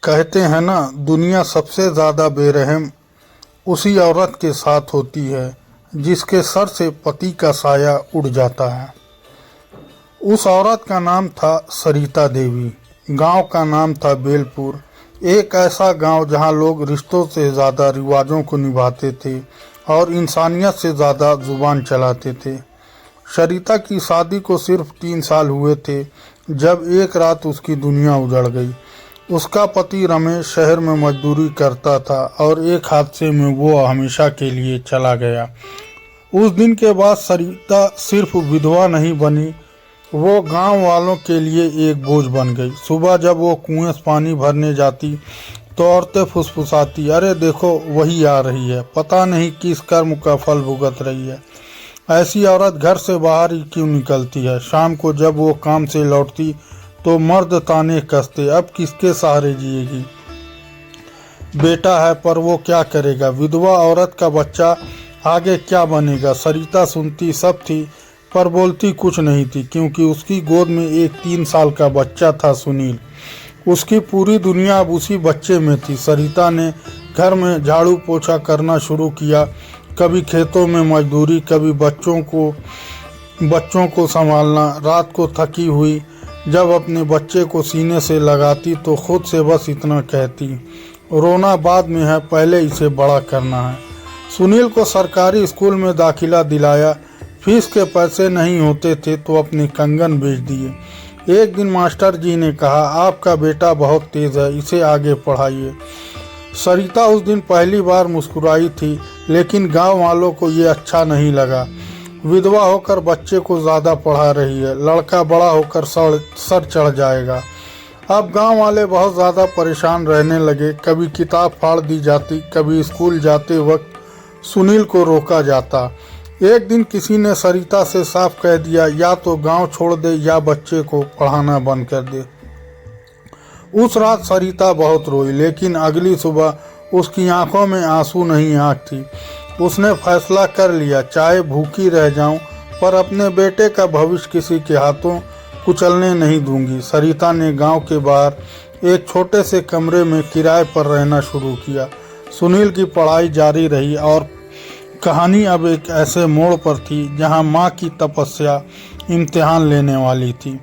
कहते हैं ना, दुनिया सबसे ज़्यादा बेरहम उसी औरत के साथ होती है जिसके सर से पति का साया उड़ जाता है। उस औरत का नाम था सरिता देवी। गांव का नाम था बेलपुर। एक ऐसा गांव जहां लोग रिश्तों से ज़्यादा रिवाजों को निभाते थे और इंसानियत से ज़्यादा जुबान चलाते थे। सरिता की शादी को सिर्फ 3 साल हुए थे जब एक रात उसकी दुनिया उजड़ गई। उसका पति रमेश शहर में मजदूरी करता था और एक हादसे में वो हमेशा के लिए चला गया। उस दिन के बाद सरिता सिर्फ विधवा नहीं बनी, वो गांव वालों के लिए एक बोझ बन गई। सुबह जब वो कुएं से पानी भरने जाती तो औरतें फुसफुसाती, अरे देखो वही आ रही है, पता नहीं किस कर्म का फल भुगत रही है। ऐसी औरत घर से बाहर ही क्यों निकलती है? शाम को जब वो काम से लौटती तो मर्द ताने कसते, अब किसके सहारे जिएगी? बेटा है पर वो क्या करेगा? विधवा औरत का बच्चा आगे क्या बनेगा? सरिता सुनती सब थी पर बोलती कुछ नहीं थी, क्योंकि उसकी गोद में एक 3 साल का बच्चा था, सुनील। उसकी पूरी दुनिया अब उसी बच्चे में थी। सरिता ने घर में झाड़ू पोछा करना शुरू किया, कभी खेतों में मजदूरी, कभी बच्चों को संभालना। रात को थकी हुई जब अपने बच्चे को सीने से लगाती तो खुद से बस इतना कहती, रोना बाद में है, पहले इसे बड़ा करना है। सुनील को सरकारी स्कूल में दाखिला दिलाया। फीस के पैसे नहीं होते थे तो अपने कंगन बेच दिए। एक दिन मास्टर जी ने कहा, आपका बेटा बहुत तेज है, इसे आगे पढ़ाइए। सरिता उस दिन पहली बार मुस्कुराई थी, लेकिन गांव वालों को ये अच्छा नहीं लगा। विधवा होकर बच्चे को ज़्यादा पढ़ा रही है, लड़का बड़ा होकर सर चढ़ जाएगा। अब गांव वाले बहुत ज़्यादा परेशान रहने लगे। कभी किताब फाड़ दी जाती, कभी स्कूल जाते वक्त सुनील को रोका जाता। एक दिन किसी ने सरिता से साफ कह दिया, या तो गांव छोड़ दे या बच्चे को पढ़ाना बंद कर दे। उस रात सरिता बहुत रोई, लेकिन अगली सुबह उसकी आंखों में आंसू नहीं, आँख थी। उसने फैसला कर लिया, चाहे भूखी रह जाऊं पर अपने बेटे का भविष्य किसी के हाथों कुचलने नहीं दूंगी। सरिता ने गांव के बाहर एक छोटे से कमरे में किराए पर रहना शुरू किया। सुनील की पढ़ाई जारी रही और कहानी अब एक ऐसे मोड़ पर थी जहां माँ की तपस्या इम्तिहान लेने वाली थी।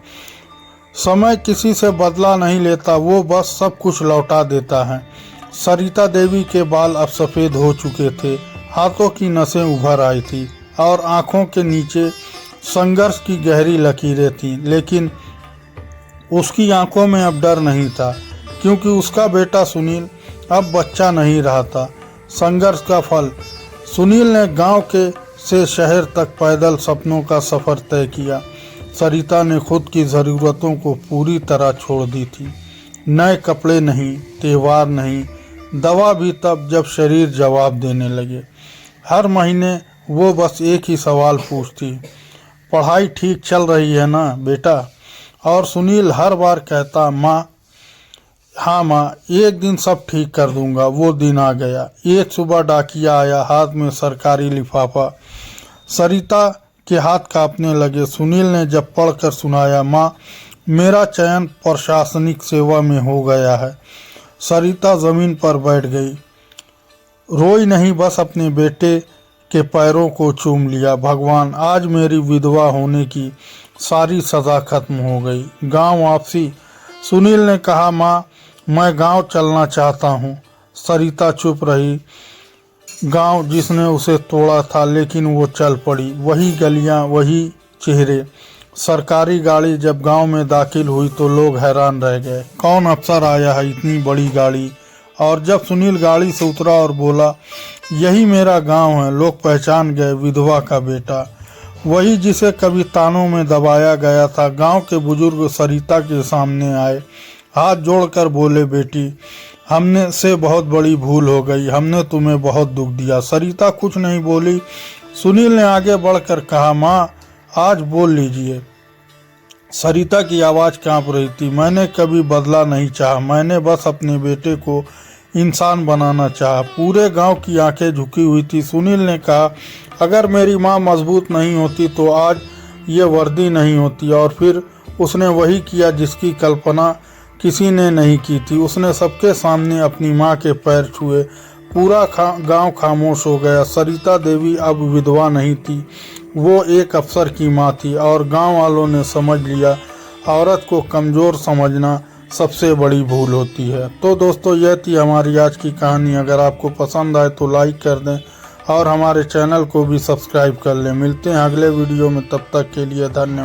समय किसी से बदला नहीं लेता, वो बस सब कुछ लौटा देता है। सरिता देवी के बाल अब सफ़ेद हो चुके थे, हाथों की नसें उभर आई थी और आंखों के नीचे संघर्ष की गहरी लकीरें थीं। लेकिन उसकी आंखों में अब डर नहीं था, क्योंकि उसका बेटा सुनील अब बच्चा नहीं रहा था। संघर्ष का फल। सुनील ने गांव के से शहर तक पैदल सपनों का सफ़र तय किया। सरिता ने खुद की ज़रूरतों को पूरी तरह छोड़ दी थी। नए कपड़े नहीं, त्यौहार नहीं, दवा भी तब जब शरीर जवाब देने लगे। हर महीने वो बस एक ही सवाल पूछती, पढ़ाई ठीक चल रही है ना बेटा? और सुनील हर बार कहता, माँ, हाँ माँ, एक दिन सब ठीक कर दूंगा। वो दिन आ गया। एक सुबह डाकिया आया, हाथ में सरकारी लिफाफा। सरिता के हाथ कांपने लगे। सुनील ने जब पढ़कर सुनाया, माँ, मेरा चयन प्रशासनिक सेवा में हो गया है। सरिता ज़मीन पर बैठ गई। रोई नहीं, बस अपने बेटे के पैरों को चूम लिया। भगवान, आज मेरी विधवा होने की सारी सज़ा खत्म हो गई। गांव वापसी। सुनील ने कहा, माँ, मैं गांव चलना चाहता हूँ। सरिता चुप रही। गांव जिसने उसे तोड़ा था, लेकिन वो चल पड़ी। वही गलियाँ, वही चेहरे। सरकारी गाड़ी जब गांव में दाखिल हुई तो लोग हैरान रह गए, कौन अफसर आया है इतनी बड़ी गाड़ी? और जब सुनील गाड़ी से उतरा और बोला, यही मेरा गांव है, लोग पहचान गए, विधवा का बेटा, वही जिसे कभी तानों में दबाया गया था। गांव के बुजुर्ग सरिता के सामने आए, हाथ जोड़कर बोले, बेटी, हमने से बहुत बड़ी भूल हो गई, हमने तुम्हें बहुत दुख दिया। सरिता कुछ नहीं बोली। सुनील ने आगे बढ़कर कहा, माँ, आज बोल लीजिए। सरिता की आवाज़ कांप रही थी। मैंने कभी बदला नहीं चाहा, मैंने बस अपने बेटे को इंसान बनाना चाहा। पूरे गांव की आंखें झुकी हुई थी। सुनील ने कहा, अगर मेरी माँ मजबूत नहीं होती तो आज ये वर्दी नहीं होती। और फिर उसने वही किया जिसकी कल्पना किसी ने नहीं की थी। उसने सबके सामने अपनी माँ के पैर छुए। पूरा गांव खामोश हो गया। सरिता देवी अब विधवा नहीं थी, वो एक अफसर की माँ थी और गांव वालों ने समझ लिया औरत को कमज़ोर समझना सबसे बड़ी भूल होती है। तो दोस्तों, यह थी हमारी आज की कहानी। अगर आपको पसंद आए तो लाइक कर दें और हमारे चैनल को भी सब्सक्राइब कर लें। मिलते हैं अगले वीडियो में, तब तक के लिए धन्यवाद।